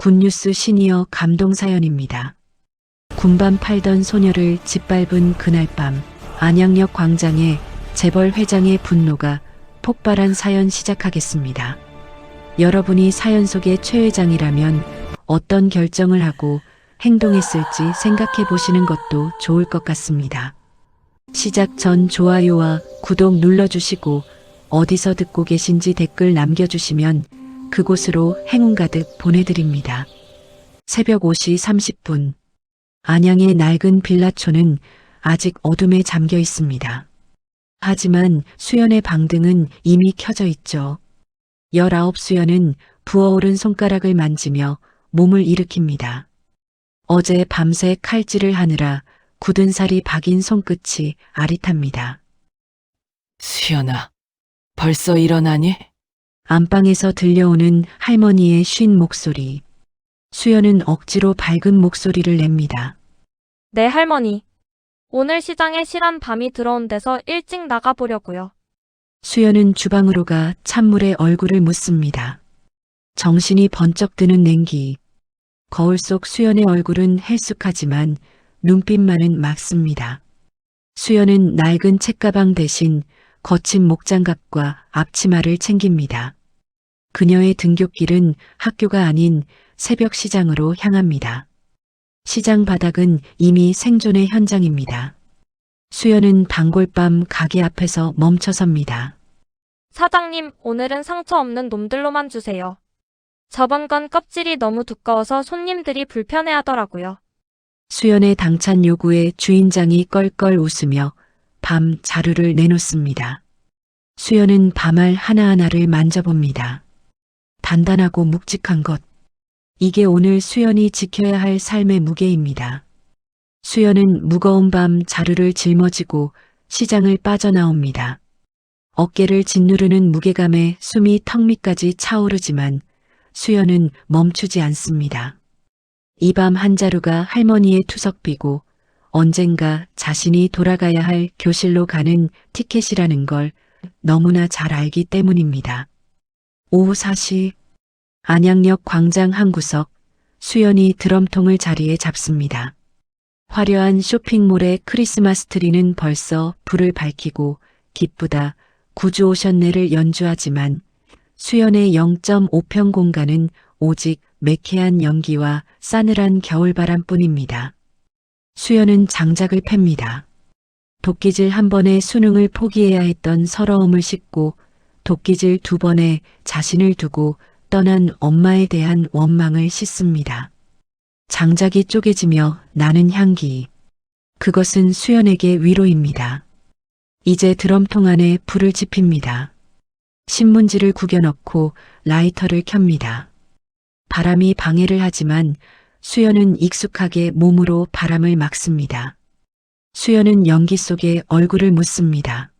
굿뉴스 시니어 감동 사연입니다. 군밤 팔던 소녀를 짓밟은 그날 밤 안양역 광장에 재벌 회장의 분노가 폭발한 사연 시작하겠습니다. 여러분이 사연 속의 최 회장이라면 어떤 결정을 하고 행동했을지 생각해 보시는 것도 좋을 것 같습니다. 시작 전 좋아요와 구독 눌러주시고 어디서 듣고 계신지 댓글 남겨주시면 그곳으로 행운 가득 보내드립니다. 새벽 5시 30분. 안양의 낡은 빌라촌은 아직 어둠에 잠겨 있습니다. 하지만 수연의 방등은 이미 켜져 있죠. 19 수연은 부어오른 손가락을 만지며 몸을 일으킵니다. 어제 밤새 칼질을 하느라 굳은 살이 박인 손끝이 아릿합니다. 수연아, 벌써 일어나니? 안방에서 들려오는 할머니의 쉰 목소리. 수연은 억지로 밝은 목소리를 냅니다. 네, 할머니. 오늘 시장에 실한 밤이 들어온 데서 일찍 나가보려고요. 수연은 주방으로 가 찬물에 얼굴을 묻습니다. 정신이 번쩍 드는 냉기. 거울 속 수연의 얼굴은 헬쑥하지만 눈빛만은 맑습니다. 수연은 낡은 책가방 대신 거친 목장갑과 앞치마를 챙깁니다. 그녀의 등굣길은 학교가 아닌 새벽 시장으로 향합니다. 시장 바닥은 이미 생존의 현장입니다. 수연은 단골밤 가게 앞에서 멈춰섭니다. 사장님, 오늘은 상처 없는 놈들로만 주세요. 저번 건 껍질이 너무 두꺼워서 손님들이 불편해하더라고요. 수연의 당찬 요구에 주인장이 껄껄 웃으며 밤 자루를 내놓습니다. 수연은 밤알 하나하나를 만져봅니다. 단단하고 묵직한 것. 이게 오늘 수연이 지켜야 할 삶의 무게입니다. 수연은 무거운 밤 자루를 짊어지고 시장을 빠져나옵니다. 어깨를 짓누르는 무게감에 숨이 턱 밑까지 차오르지만 수연은 멈추지 않습니다. 이 밤 한 자루가 할머니의 투석비고 언젠가 자신이 돌아가야 할 교실로 가는 티켓이라는 걸 너무나 잘 알기 때문입니다. 오후 4시 안양역 광장 한 구석. 수연이 드럼통을 자리에 잡습니다. 화려한 쇼핑몰의 크리스마스 트리는 벌써 불을 밝히고 기쁘다 구주 오셨네를 연주하지만 수연의 0.5평 공간은 오직 매캐한 연기와 싸늘한 겨울바람뿐입니다. 수연은 장작을 팹니다. 도끼질 한 번에 수능을 포기해야 했던 서러움을 싣고 도끼질 2번에 자신을 두고 떠난 엄마에 대한 원망을 씻습니다. 장작이 쪼개지며 나는 향기. 그것은 수연에게 위로입니다. 이제 드럼통 안에 불을 지핍니다. 신문지를 구겨넣고 라이터를 켭니다. 바람이 방해를 하지만 수연은 익숙하게 몸으로 바람을 막습니다. 수연은 연기 속에 얼굴을 묻습니다.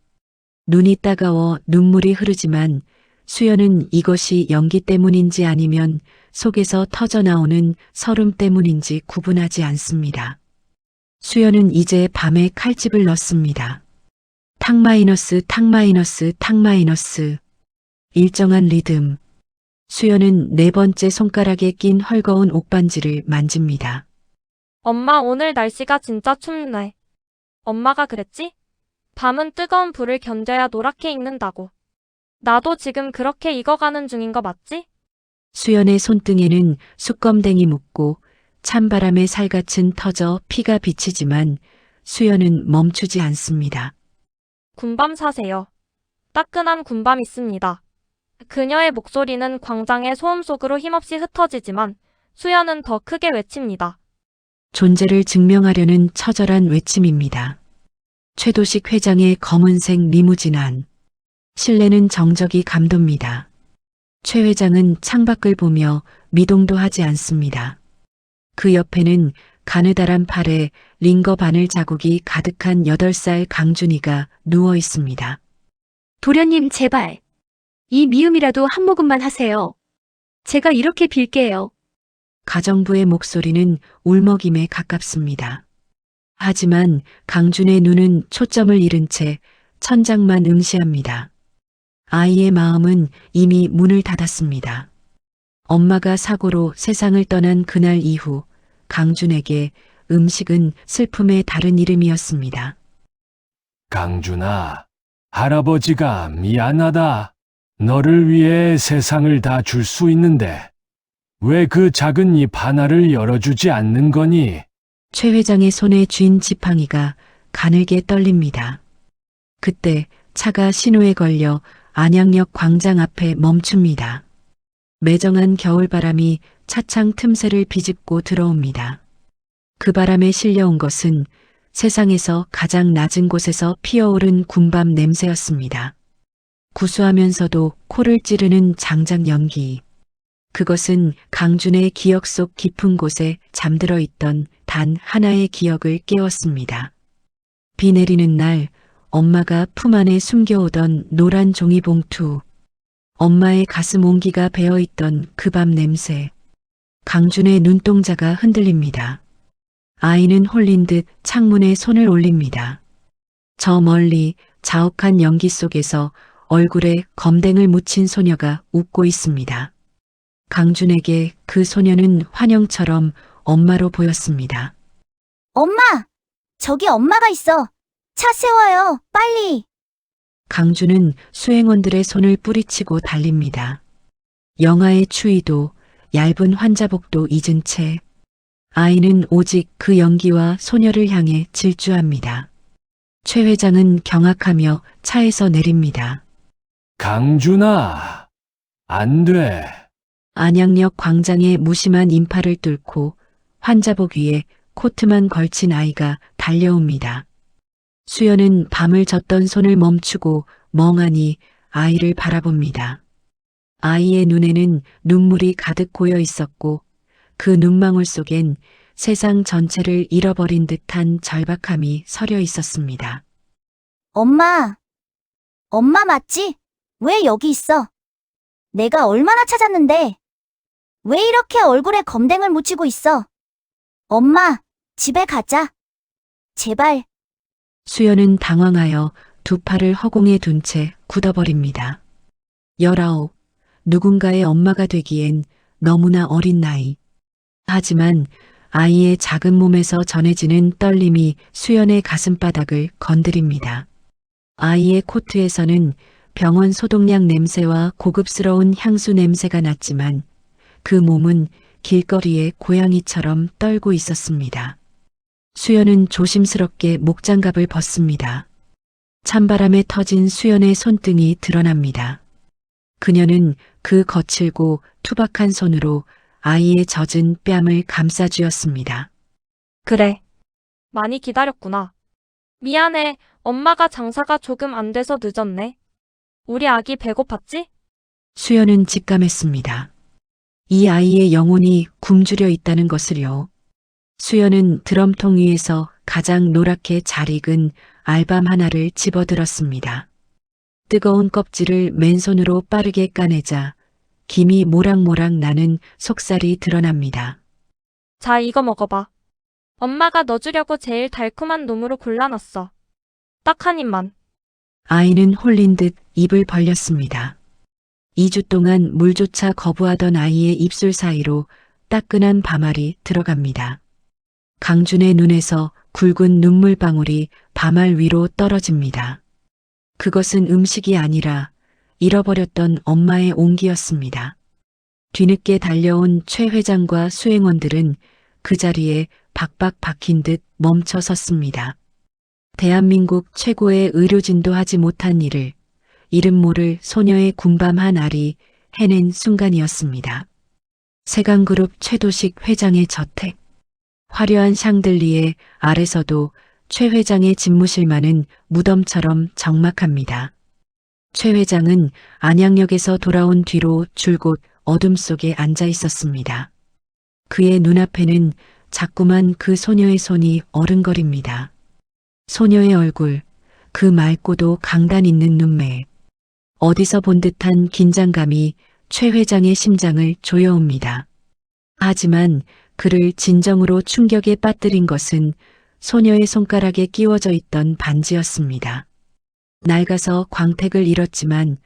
눈이 따가워 눈물이 흐르지만 수연은 이것이 연기 때문인지 아니면 속에서 터져나오는 설움 때문인지 구분하지 않습니다. 수연은 이제 밤에 칼집을 넣습니다. 탁 마이너스 탁 마이너스 탁 마이너스. 일정한 리듬. 수연은 4번째 손가락에 낀 헐거운 옷반지를 만집니다. 엄마, 오늘 날씨가 진짜 춥네. 엄마가 그랬지? 밤은 뜨거운 불을 견뎌야 노랗게 익는다고. 나도 지금 그렇게 익어가는 중인 거 맞지? 수연의 손등에는 숯검댕이 묻고 찬바람에 살갗은 터져 피가 비치지만 수연은 멈추지 않습니다. 군밤 사세요. 따끈한 군밤 있습니다. 그녀의 목소리는 광장의 소음 속으로 힘없이 흩어지지만 수연은 더 크게 외칩니다. 존재를 증명하려는 처절한 외침입니다. 최도식 회장의 검은색 리무진 안. 실내는 정적이 감돕니다. 최 회장은 창밖을 보며 미동도 하지 않습니다. 그 옆에는 가느다란 팔에 링거 바늘 자국이 가득한 8살 강준이가 누워 있습니다. 도련님, 제발. 이 미음이라도 한 모금만 하세요. 제가 이렇게 빌게요. 가정부의 목소리는 울먹임에 가깝습니다. 하지만 강준의 눈은 초점을 잃은 채 천장만 응시합니다. 아이의 마음은 이미 문을 닫았습니다. 엄마가 사고로 세상을 떠난 그날 이후 강준에게 음식은 슬픔의 다른 이름이었습니다. 강준아, 할아버지가 미안하다. 너를 위해 세상을 다 줄 수 있는데 왜 그 작은 입 하나를 열어주지 않는 거니? 최 회장의 손에 쥔 지팡이가 가늘게 떨립니다. 그때 차가 신호에 걸려 안양역 광장 앞에 멈춥니다. 매정한 겨울바람이 차창 틈새를 비집고 들어옵니다. 그 바람에 실려온 것은 세상에서 가장 낮은 곳에서 피어오른 군밤 냄새였습니다. 구수하면서도 코를 찌르는 장작 연기. 그것은 강준의 기억 속 깊은 곳에 잠들어 있던 단 하나의 기억을 깨웠습니다. 비 내리는 날 엄마가 품 안에 숨겨오던 노란 종이봉투. 엄마의 가슴 온기가 배어있던 그 밤 냄새. 강준의 눈동자가 흔들립니다. 아이는 홀린 듯 창문에 손을 올립니다. 저 멀리 자욱한 연기 속에서 얼굴에 검댕을 묻힌 소녀가 웃고 있습니다. 강준에게 그 소녀는 환영처럼 엄마로 보였습니다. 엄마! 저기 엄마가 있어. 차 세워요. 빨리. 강준은 수행원들의 손을 뿌리치고 달립니다. 영하의 추위도 얇은 환자복도 잊은 채 아이는 오직 그 연기와 소녀를 향해 질주합니다. 최 회장은 경악하며 차에서 내립니다. 강준아, 안 돼. 안양역 광장의 무심한 인파를 뚫고 환자복 위에 코트만 걸친 아이가 달려옵니다. 수연은 밤을 졌던 손을 멈추고 멍하니 아이를 바라봅니다. 아이의 눈에는 눈물이 가득 고여 있었고 그 눈망울 속엔 세상 전체를 잃어버린 듯한 절박함이 서려 있었습니다. 엄마. 엄마 맞지? 왜 여기 있어? 내가 얼마나 찾았는데. 왜 이렇게 얼굴에 검댕을 묻히고 있어? 엄마, 집에 가자. 제발. 수연은 당황하여 두 팔을 허공에 둔 채 굳어버립니다. 19, 누군가의 엄마가 되기엔 너무나 어린 나이. 하지만 아이의 작은 몸에서 전해지는 떨림이 수연의 가슴바닥을 건드립니다. 아이의 코트에서는 병원 소독약 냄새와 고급스러운 향수 냄새가 났지만 그 몸은 길거리의 고양이처럼 떨고 있었습니다. 수연은 조심스럽게 목장갑을 벗습니다. 찬바람에 터진 수연의 손등이 드러납니다. 그녀는 그 거칠고 투박한 손으로 아이의 젖은 뺨을 감싸쥐었습니다. 그래. 많이 기다렸구나. 미안해. 엄마가 장사가 조금 안 돼서 늦었네. 우리 아기 배고팠지? 수연은 직감했습니다. 이 아이의 영혼이 굶주려 있다는 것을요. 수연은 드럼통 위에서 가장 노랗게 잘 익은 알밤 하나를 집어들었습니다. 뜨거운 껍질을 맨손으로 빠르게 까내자 김이 모락모락 나는 속살이 드러납니다. 자, 이거 먹어봐. 엄마가 너 주려고 제일 달콤한 놈으로 골라놨어. 딱 한 입만. 아이는 홀린 듯 입을 벌렸습니다. 2주 동안 물조차 거부하던 아이의 입술 사이로 따끈한 밤알이 들어갑니다. 강준의 눈에서 굵은 눈물방울이 밤알 위로 떨어집니다. 그것은 음식이 아니라 잃어버렸던 엄마의 온기였습니다. 뒤늦게 달려온 최 회장과 수행원들은 그 자리에 박박 박힌 듯 멈춰 섰습니다. 대한민국 최고의 의료진도 하지 못한 일을 이름 모를 소녀의 군밤 한 알이 해낸 순간이었습니다. 세강그룹 최도식 회장의 저택. 화려한 샹들리에 아래서도 최 회장의 집무실만은 무덤처럼 적막합니다. 최 회장은 안양역에서 돌아온 뒤로 줄곧 어둠 속에 앉아 있었습니다. 그의 눈앞에는 자꾸만 그 소녀의 손이 어른거립니다. 소녀의 얼굴, 그 맑고도 강단 있는 눈매. 어디서 본 듯한 긴장감이 최 회장의 심장을 조여옵니다. 하지만 그를 진정으로 충격에 빠뜨린 것은 소녀의 손가락에 끼워져 있던 반지였습니다. 낡아서 광택을 잃었지만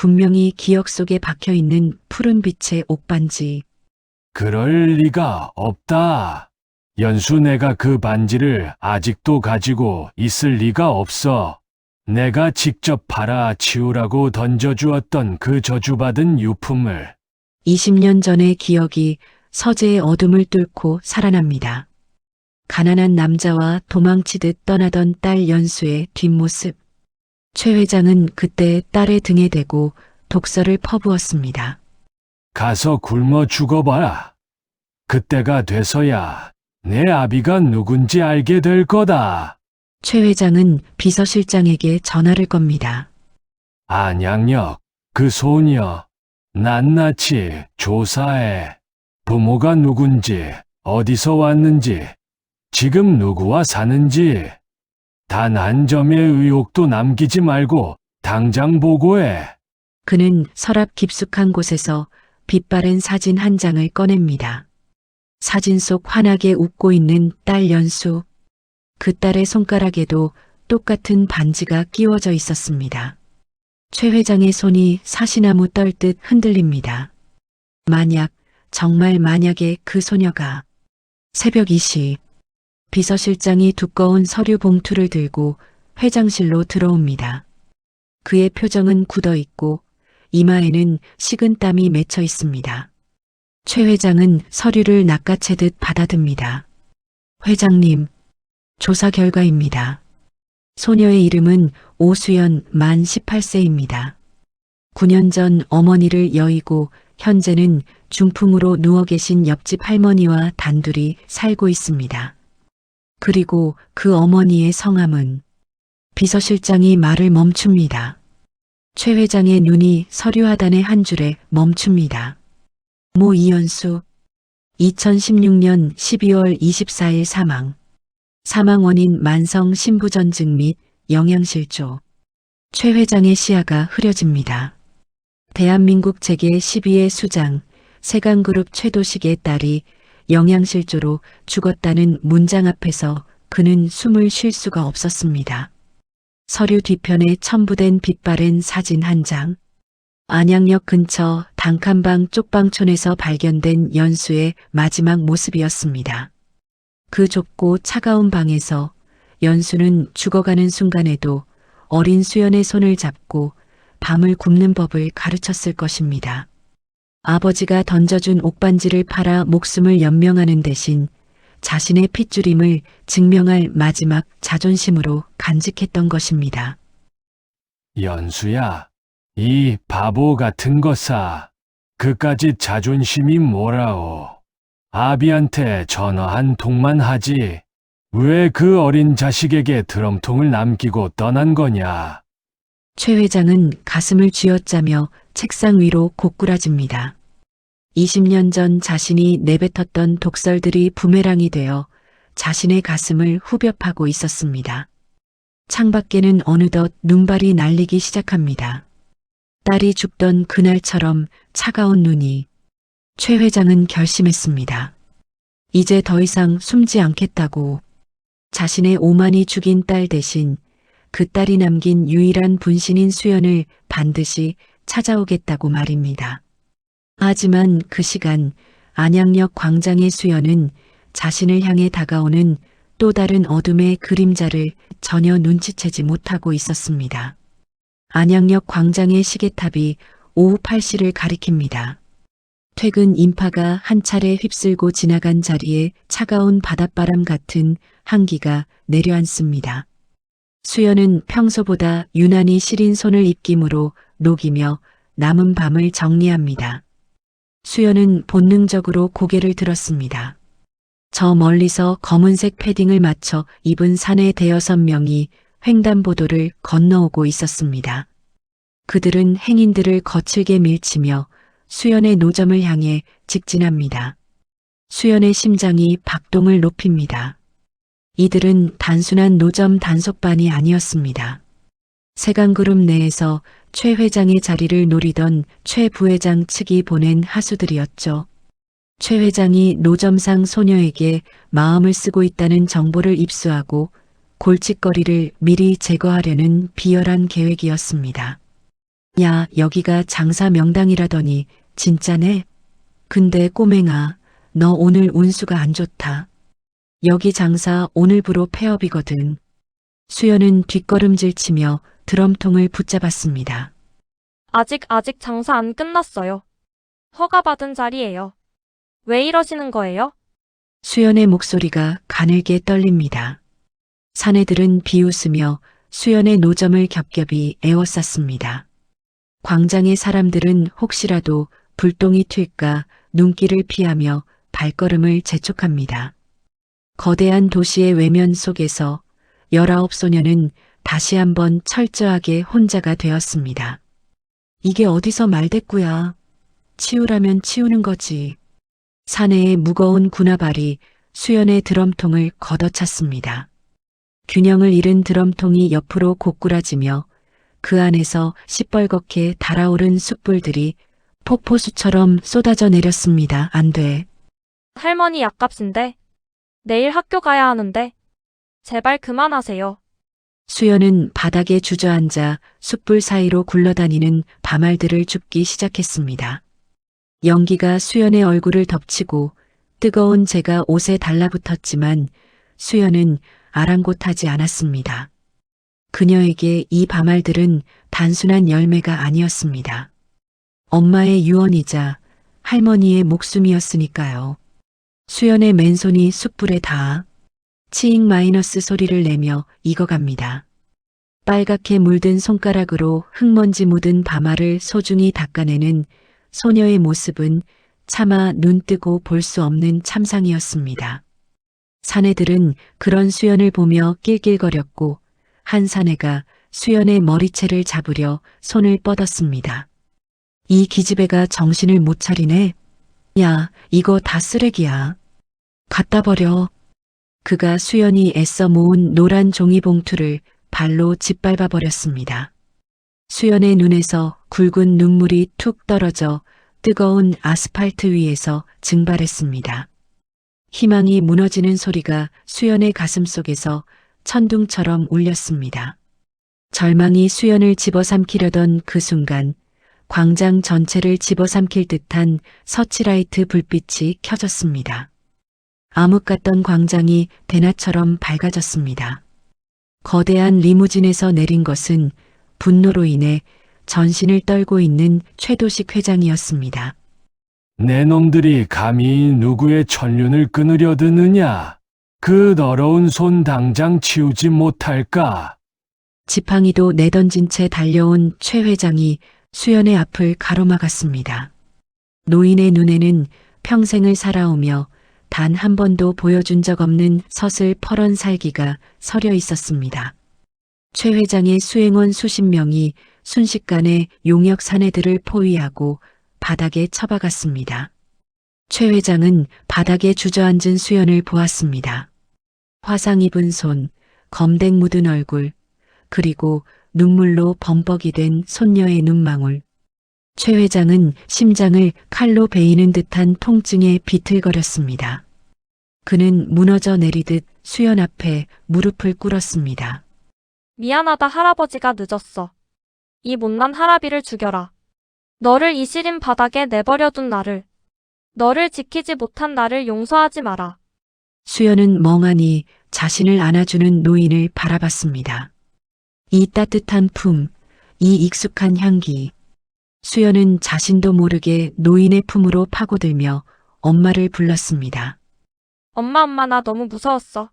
분명히 기억 속에 박혀 있는 푸른 빛의 옥반지. 그럴 리가 없다. 연수 내가 그 반지를 아직도 가지고 있을 리가 없어. 내가 직접 팔아 치우라고 던져주었던 그 저주받은 유품을. 20년 전의 기억이 서재의 어둠을 뚫고 살아납니다. 가난한 남자와 도망치듯 떠나던 딸 연수의 뒷모습. 최 회장은 그때 딸의 등에 대고 독서를 퍼부었습니다. 가서 굶어 죽어봐라. 그때가 돼서야 내 아비가 누군지 알게 될 거다. 최 회장은 비서실장에게 전화를 겁니다. 안양역, 그 소녀. 낱낱이 조사해. 부모가 누군지, 어디서 왔는지, 지금 누구와 사는지. 단 한 점의 의혹도 남기지 말고 당장 보고해. 그는 서랍 깊숙한 곳에서 빛바랜 사진 한 장을 꺼냅니다. 사진 속 환하게 웃고 있는 딸 연수. 그 딸의 손가락에도 똑같은 반지가 끼워져 있었습니다. 최 회장의 손이 사시나무 떨듯 흔들립니다. 만약, 정말 만약에 그 소녀가 새벽 2시 비서실장이 두꺼운 서류 봉투를 들고 회장실로 들어옵니다. 그의 표정은 굳어 있고 이마에는 식은 땀이 맺혀 있습니다. 최 회장은 서류를 낚아채듯 받아듭니다. 회장님, 조사 결과입니다. 소녀의 이름은 오수연 만 18세입니다. 9년 전 어머니를 여의고 현재는 중풍으로 누워 계신 옆집 할머니와 단둘이 살고 있습니다. 그리고 그 어머니의 성함은. 비서실장이 말을 멈춥니다. 최 회장의 눈이 서류 하단의 한 줄에 멈춥니다. 모 이연수 2016년 12월 24일 사망. 사망 원인 만성 신부전증 및 영양실조. 최 회장의 시야가 흐려집니다. 대한민국 재계 12의 수장 세강그룹 최도식의 딸이 영양실조로 죽었다는 문장 앞에서 그는 숨을 쉴 수가 없었습니다. 서류 뒤편에 첨부된 빛바랜 사진 한 장. 안양역 근처 단칸방 쪽방촌에서 발견된 연수의 마지막 모습이었습니다. 그 좁고 차가운 방에서 연수는 죽어가는 순간에도 어린 수연의 손을 잡고 밤을 굽는 법을 가르쳤을 것입니다. 아버지가 던져준 옥반지를 팔아 목숨을 연명하는 대신 자신의 핏줄임을 증명할 마지막 자존심으로 간직했던 것입니다. 연수야, 이 바보 같은 것아. 그까짓 자존심이 뭐라오. 아비한테 전화 한 통만 하지. 왜 그 어린 자식에게 드럼통을 남기고 떠난 거냐. 최 회장은 가슴을 쥐어짜며 책상 위로 고꾸라집니다. 20년 전 자신이 내뱉었던 독설들이 부메랑이 되어 자신의 가슴을 후벼 파고 있었습니다. 창밖에는 어느덧 눈발이 날리기 시작합니다. 딸이 죽던 그날처럼 차가운 눈이. 최 회장은 결심했습니다. 이제 더 이상 숨지 않겠다고. 자신의 오만이 죽인 딸 대신 그 딸이 남긴 유일한 분신인 수연을 반드시 찾아오겠다고 말입니다. 하지만 그 시간 안양역 광장의 수연은 자신을 향해 다가오는 또 다른 어둠의 그림자를 전혀 눈치채지 못하고 있었습니다. 안양역 광장의 시계탑이 오후 8시를 가리킵니다. 퇴근 인파가 한 차례 휩쓸고 지나간 자리에 차가운 바닷바람 같은 한기가 내려앉습니다. 수연은 평소보다 유난히 시린 손을 입김으로 녹이며 남은 밤을 정리합니다. 수연은 본능적으로 고개를 들었습니다. 저 멀리서 검은색 패딩을 맞춰 입은 사내 대여섯 명이 횡단보도를 건너오고 있었습니다. 그들은 행인들을 거칠게 밀치며 수연의 노점을 향해 직진합니다. 수연의 심장이 박동을 높입니다. 이들은 단순한 노점 단속반이 아니었습니다. 세강그룹 내에서 최 회장의 자리를 노리던 최 부회장 측이 보낸 하수들이었죠. 최 회장이 노점상 소녀에게 마음을 쓰고 있다는 정보를 입수하고 골칫거리를 미리 제거하려는 비열한 계획이었습니다. 야, 여기가 장사 명당이라더니 진짜네? 근데 꼬맹아, 너 오늘 운수가 안 좋다. 여기 장사 오늘부로 폐업이거든. 수연은 뒷걸음질 치며 드럼통을 붙잡았습니다. 아직 장사 안 끝났어요. 허가받은 자리예요. 왜 이러시는 거예요? 수연의 목소리가 가늘게 떨립니다. 사내들은 비웃으며 수연의 노점을 겹겹이 에워쌌습니다. 광장의 사람들은 혹시라도 불똥이 튈까 눈길을 피하며 발걸음을 재촉합니다. 거대한 도시의 외면 속에서 19소녀는 다시 한번 철저하게 혼자가 되었습니다. 이게 어디서 말대꾸야. 치우라면 치우는 거지. 사내의 무거운 군화발이 수연의 드럼통을 걷어찼습니다. 균형을 잃은 드럼통이 옆으로 고꾸라지며 그 안에서 시뻘겋게 달아오른 숯불들이 폭포수처럼 쏟아져 내렸습니다. 안 돼. 할머니 약값인데. 내일 학교 가야 하는데. 제발 그만하세요. 수연은 바닥에 주저앉아 숯불 사이로 굴러다니는 밤알들을 줍기 시작했습니다. 연기가 수연의 얼굴을 덮치고 뜨거운 재가 옷에 달라붙었지만 수연은 아랑곳하지 않았습니다. 그녀에게 이 밤알들은 단순한 열매가 아니었습니다. 엄마의 유언이자 할머니의 목숨이었으니까요. 수연의 맨손이 숯불에 닿아 치잉 마이너스 소리를 내며 익어갑니다. 빨갛게 물든 손가락으로 흙먼지 묻은 밤알을 소중히 닦아내는 소녀의 모습은 차마 눈뜨고 볼 수 없는 참상이었습니다. 사내들은 그런 수연을 보며 낄낄거렸고 한 사내가 수연의 머리채를 잡으려 손을 뻗었습니다. 이 기집애가 정신을 못 차리네. 야, 이거 다 쓰레기야. 갖다 버려. 그가 수연이 애써 모은 노란 종이봉투를 발로 짓밟아 버렸습니다. 수연의 눈에서 굵은 눈물이 툭 떨어져 뜨거운 아스팔트 위에서 증발했습니다. 희망이 무너지는 소리가 수연의 가슴 속에서 천둥처럼 울렸습니다. 절망이 수연을 집어삼키려던 그 순간 광장 전체를 집어삼킬 듯한 서치라이트 불빛이 켜졌습니다. 암흑 같던 광장이 대낮처럼 밝아졌습니다. 거대한 리무진에서 내린 것은 분노로 인해 전신을 떨고 있는 최도식 회장이었습니다. 내 놈들이 감히 누구의 천륜을 끊으려 드느냐? 그 더러운 손 당장 치우지 못할까? 지팡이도 내던진 채 달려온 최 회장이 수연의 앞을 가로막았습니다. 노인의 눈에는 평생을 살아오며 단 한 번도 보여준 적 없는 서슬퍼런 살기가 서려 있었습니다. 최 회장의 수행원 수십 명이 순식간에 용역 사내들을 포위하고 바닥에 처박았습니다. 최 회장은 바닥에 주저앉은 수연을 보았습니다. 화상 입은 손, 검댕 묻은 얼굴, 그리고 눈물로 범벅이 된 손녀의 눈망울. 최 회장은 심장을 칼로 베이는 듯한 통증에 비틀거렸습니다. 그는 무너져 내리듯 수연 앞에 무릎을 꿇었습니다. 미안하다 할아버지가 늦었어. 이 못난 할아비를 죽여라. 너를 이 시린 바닥에 내버려둔 나를. 너를 지키지 못한 나를 용서하지 마라. 수연은 멍하니 자신을 안아주는 노인을 바라봤습니다. 이 따뜻한 품, 이 익숙한 향기. 수연은 자신도 모르게 노인의 품으로 파고들며 엄마를 불렀습니다. 엄마 나 너무 무서웠어.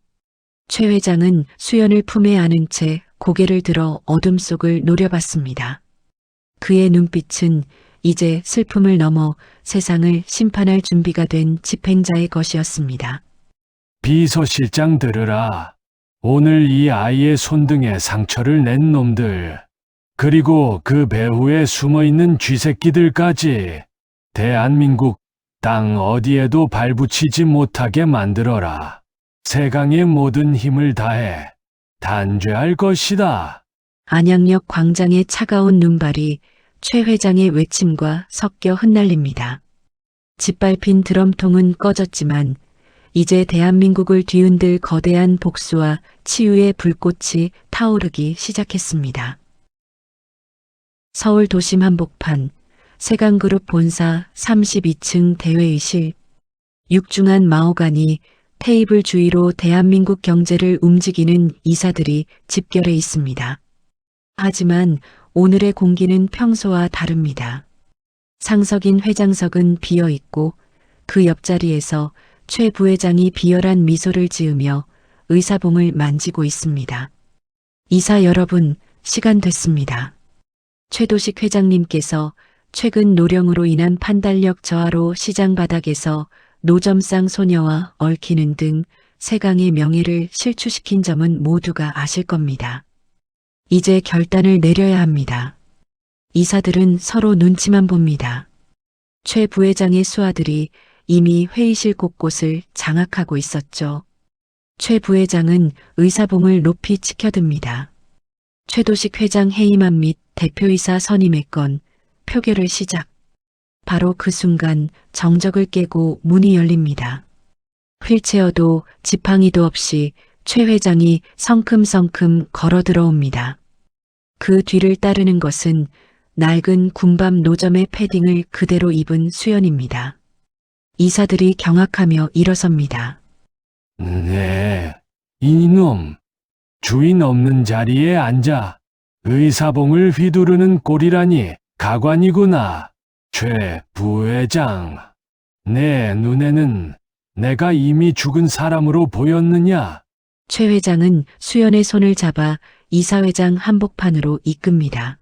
최 회장은 수연을 품에 안은 채 고개를 들어 어둠 속을 노려봤습니다. 그의 눈빛은 이제 슬픔을 넘어 세상을 심판할 준비가 된 집행자의 것이었습니다. 비서실장 들으라. 오늘 이 아이의 손등에 상처를 낸 놈들, 그리고 그 배후에 숨어있는 쥐새끼들까지 대한민국 땅 어디에도 발붙이지 못하게 만들어라. 세강의 모든 힘을 다해 단죄할 것이다. 안양역 광장의 차가운 눈발이 최 회장의 외침과 섞여 흩날립니다. 짓밟힌 드럼통은 꺼졌지만 이제 대한민국을 뒤흔들 거대한 복수와 치유의 불꽃이 타오르기 시작했습니다. 서울 도심 한복판 세강그룹 본사 32층 대회의실. 육중한 마호가니 테이블 주위로 대한민국 경제를 움직이는 이사들이 집결해 있습니다. 하지만 오늘의 공기는 평소와 다릅니다. 상석인 회장석은 비어 있고 그 옆자리에서 최 부회장이 비열한 미소를 지으며 의사봉을 만지고 있습니다. 이사 여러분, 시간 됐습니다. 최도식 회장님께서 최근 노령으로 인한 판단력 저하로 시장 바닥에서 노점상 소녀와 얽히는 등 세강의 명예를 실추시킨 점은 모두가 아실 겁니다. 이제 결단을 내려야 합니다. 이사들은 서로 눈치만 봅니다. 최 부회장의 수하들이 이미 회의실 곳곳을 장악하고 있었죠. 최 부회장은 의사봉을 높이 치켜듭니다. 최도식 회장 해임안 및 대표이사 선임의 건 표결을 시작. 바로 그 순간 정적을 깨고 문이 열립니다. 휠체어도 지팡이도 없이 최 회장이 성큼성큼 걸어 들어옵니다. 그 뒤를 따르는 것은 낡은 군밤 노점의 패딩을 그대로 입은 수연입니다. 이사들이 경악하며 일어섭니다. 네, 이놈. 주인 없는 자리에 앉아 의사봉을 휘두르는 꼴이라니 가관이구나. 최 부회장. 내 눈에는 내가 이미 죽은 사람으로 보였느냐? 최 회장은 수연의 손을 잡아 이사회장 한복판으로 이끕니다.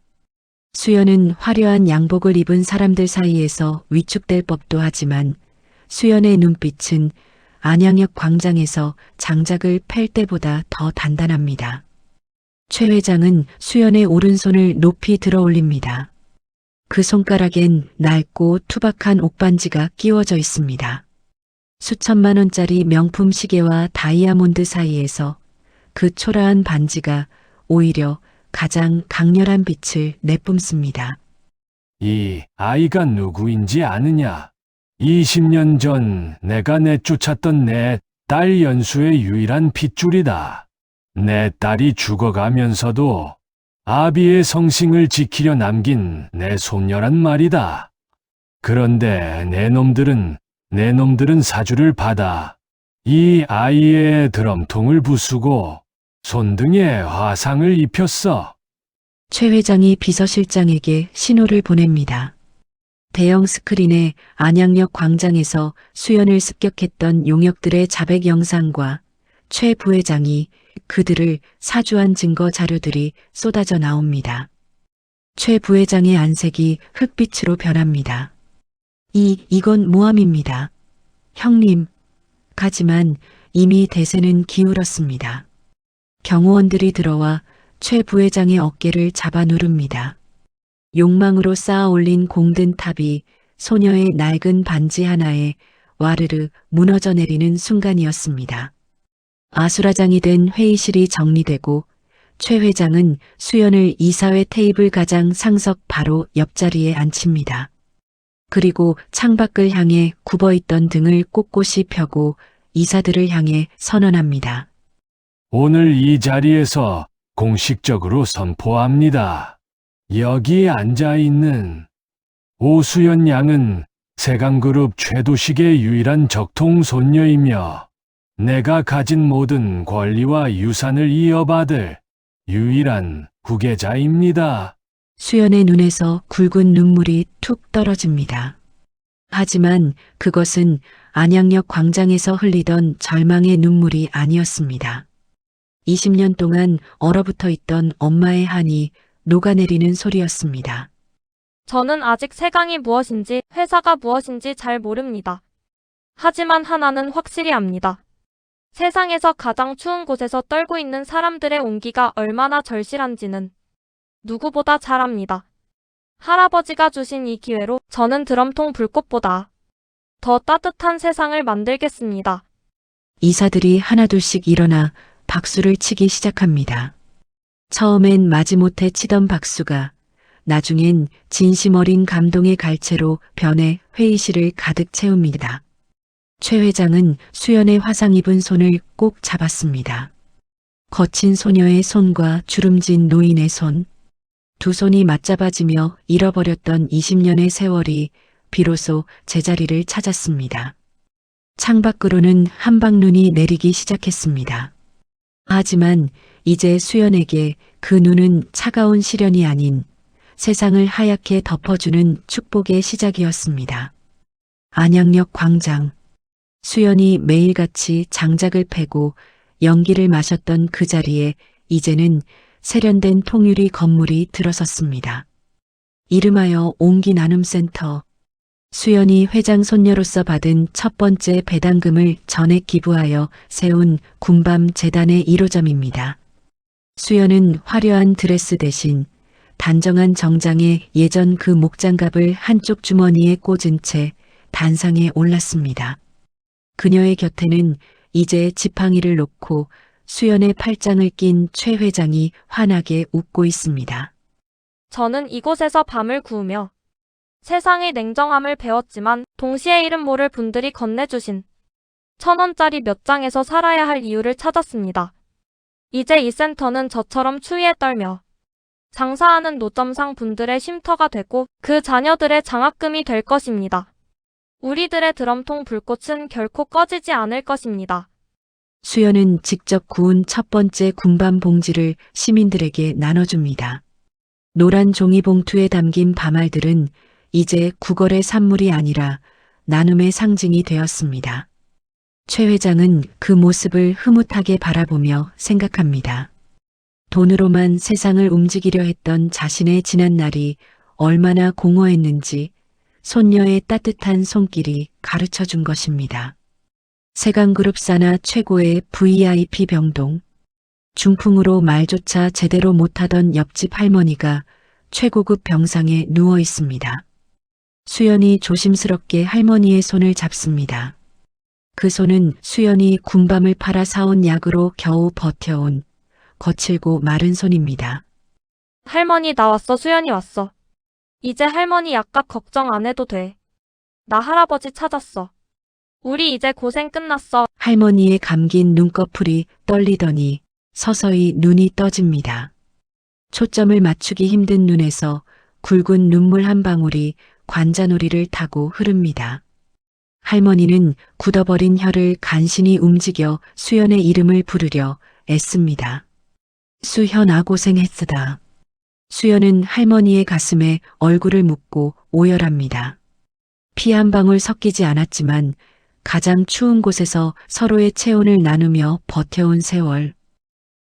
수연은 화려한 양복을 입은 사람들 사이에서 위축될 법도 하지만 수연의 눈빛은 안양역 광장에서 장작을 팰 때보다 더 단단합니다. 최 회장은 수연의 오른손을 높이 들어 올립니다. 그 손가락엔 낡고 투박한 옥반지가 끼워져 있습니다. 수천만 원짜리 명품 시계와 다이아몬드 사이에서 그 초라한 반지가 오히려 가장 강렬한 빛을 내뿜습니다. 이 아이가 누구인지 아느냐? 20년 전 내가 내쫓았던 내 딸 연수의 유일한 핏줄이다. 내 딸이 죽어가면서도 아비의 성싱을 지키려 남긴 내 손녀란 말이다. 그런데 내 놈들은 사주를 받아 이 아이의 드럼통을 부수고 손등에 화상을 입혔어. 최 회장이 비서실장에게 신호를 보냅니다. 대형 스크린에 안양역 광장에서 수연을 습격했던 용역들의 자백 영상과 최 부회장이 그들을 사주한 증거 자료들이 쏟아져 나옵니다. 최 부회장의 안색이 흑빛으로 변합니다. 이건 모함입니다. 형님. 하지만 이미 대세는 기울었습니다. 경호원들이 들어와 최 부회장의 어깨를 잡아 누릅니다. 욕망으로 쌓아 올린 공든 탑이 소녀의 낡은 반지 하나에 와르르 무너져 내리는 순간이었습니다. 아수라장이 된 회의실이 정리되고 최 회장은 수연을 이사회 테이블 가장 상석 바로 옆자리에 앉힙니다. 그리고 창밖을 향해 굽어있던 등을 꼿꼿이 펴고 이사들을 향해 선언합니다. 오늘 이 자리에서 공식적으로 선포합니다. 여기 앉아있는 오수연 양은 세강그룹 최도식의 유일한 적통 손녀이며 내가 가진 모든 권리와 유산을 이어받을 유일한 후계자입니다. 수연의 눈에서 굵은 눈물이 툭 떨어집니다. 하지만 그것은 안양역 광장에서 흘리던 절망의 눈물이 아니었습니다. 20년 동안 얼어붙어 있던 엄마의 한이 녹아내리는 소리였습니다. 저는 아직 세강이 무엇인지 회사가 무엇인지 잘 모릅니다. 하지만 하나는 확실히 압니다. 세상에서 가장 추운 곳에서 떨고 있는 사람들의 온기가 얼마나 절실한지는 누구보다 잘 압니다. 할아버지가 주신 이 기회로 저는 드럼통 불꽃보다 더 따뜻한 세상을 만들겠습니다. 이사들이 하나둘씩 일어나 박수를 치기 시작합니다. 처음엔 마지못해 치던 박수가 나중엔 진심 어린 감동의 갈채로 변해 회의실을 가득 채웁니다. 최 회장은 수연의 화상 입은 손을 꼭 잡았습니다. 거친 소녀의 손과 주름진 노인의 손, 두 손이 맞잡아지며 잃어버렸던 20년의 세월이 비로소 제자리를 찾았습니다. 창밖으로는 한방눈이 내리기 시작했습니다. 하지만 이제 수연에게 그 눈은 차가운 시련이 아닌 세상을 하얗게 덮어주는 축복의 시작이었습니다. 안양역 광장. 수연이 매일같이 장작을 패고 연기를 마셨던 그 자리에 이제는 세련된 통유리 건물이 들어섰습니다. 이름하여 옹기나눔센터. 수연이 회장 손녀로서 받은 첫 번째 배당금을 전액 기부하여 세운 군밤 재단의 1호점입니다. 수연은 화려한 드레스 대신 단정한 정장에 예전 그 목장갑을 한쪽 주머니에 꽂은 채 단상에 올랐습니다. 그녀의 곁에는 이제 지팡이를 놓고 수연의 팔짱을 낀 최 회장이 환하게 웃고 있습니다. 저는 이곳에서 밤을 구우며 세상의 냉정함을 배웠지만 동시에 이름 모를 분들이 건네주신 1,000원짜리 몇 장에서 살아야 할 이유를 찾았습니다. 이제 이 센터는 저처럼 추위에 떨며 장사하는 노점상 분들의 쉼터가 되고 그 자녀들의 장학금이 될 것입니다. 우리들의 드럼통 불꽃은 결코 꺼지지 않을 것입니다. 수연은 직접 구운 첫 번째 군밤 봉지를 시민들에게 나눠줍니다. 노란 종이봉투에 담긴 밤알들은 이제 구걸의 산물이 아니라 나눔의 상징이 되었습니다. 최 회장은 그 모습을 흐뭇하게 바라보며 생각합니다. 돈으로만 세상을 움직이려 했던 자신의 지난 날이 얼마나 공허했는지 손녀의 따뜻한 손길이 가르쳐 준 것입니다. 세강그룹 산하 최고의 VIP 병동. 중풍으로 말조차 제대로 못하던 옆집 할머니가 최고급 병상에 누워 있습니다. 수연이 조심스럽게 할머니의 손을 잡습니다. 그 손은 수연이 군밤을 팔아 사온 약으로 겨우 버텨온 거칠고 마른 손입니다. 할머니 나 왔어. 수연이 왔어. 이제 할머니 약값 걱정 안 해도 돼. 나 할아버지 찾았어. 우리 이제 고생 끝났어. 할머니의 감긴 눈꺼풀이 떨리더니 서서히 눈이 떠집니다. 초점을 맞추기 힘든 눈에서 굵은 눈물 한 방울이 관자놀이를 타고 흐릅니다. 할머니는 굳어버린 혀를 간신히 움직여 수연의 이름을 부르려 애씁니다. 수연아 고생했으다. 수연은 할머니의 가슴에 얼굴을 묻고 오열합니다. 피 한 방울 섞이지 않았지만 가장 추운 곳에서 서로의 체온을 나누며 버텨온 세월.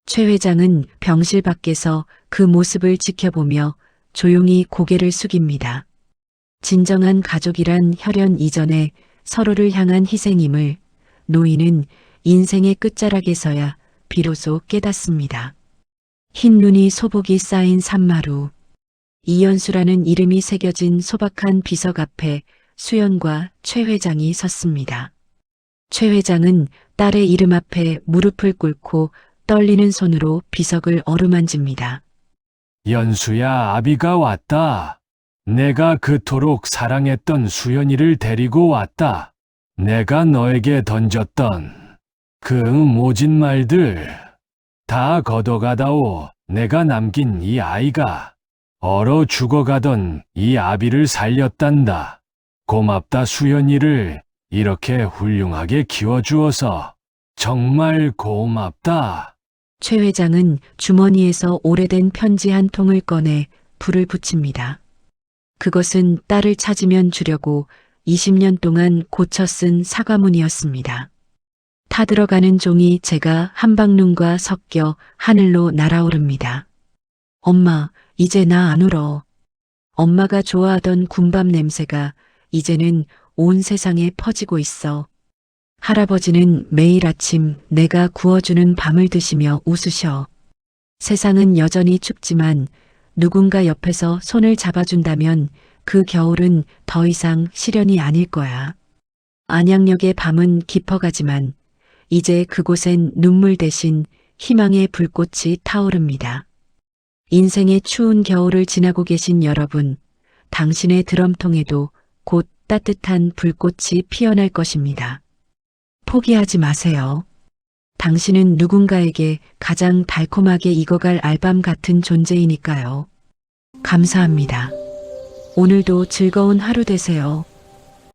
최 회장은 병실 밖에서 그 모습을 지켜보며 조용히 고개를 숙입니다. 진정한 가족이란 혈연 이전에 서로를 향한 희생임을 노인은 인생의 끝자락에서야 비로소 깨닫습니다. 흰 눈이 소복이 쌓인 산마루. 이연수라는 이름이 새겨진 소박한 비석 앞에 수연과 최 회장이 섰습니다. 최 회장은 딸의 이름 앞에 무릎을 꿇고 떨리는 손으로 비석을 어루만집니다. 연수야, 아비가 왔다. 내가 그토록 사랑했던 수연이를 데리고 왔다. 내가 너에게 던졌던 그 모진 말들 다 걷어가다오. 내가 남긴 이 아이가 얼어 죽어가던 이 아비를 살렸단다. 고맙다 수연이를 이렇게 훌륭하게 키워주어서 정말 고맙다. 최 회장은 주머니에서 오래된 편지 한 통을 꺼내 불을 붙입니다. 그것은 딸을 찾으면 주려고 20년 동안 고쳐 쓴 사과문이었습니다. 타들어가는 종이 제가 한방눈과 섞여 하늘로 날아오릅니다. 엄마, 이제 나 안 울어. 엄마가 좋아하던 군밤 냄새가 이제는 온 세상에 퍼지고 있어. 할아버지는 매일 아침 내가 구워주는 밤을 드시며 웃으셔. 세상은 여전히 춥지만 누군가 옆에서 손을 잡아준다면 그 겨울은 더 이상 시련이 아닐 거야. 안양역의 밤은 깊어가지만 이제 그곳엔 눈물 대신 희망의 불꽃이 타오릅니다. 인생의 추운 겨울을 지나고 계신 여러분, 당신의 드럼통에도 곧 따뜻한 불꽃이 피어날 것입니다. 포기하지 마세요. 당신은 누군가에게 가장 달콤하게 익어갈 알밤 같은 존재이니까요. 감사합니다. 오늘도 즐거운 하루 되세요.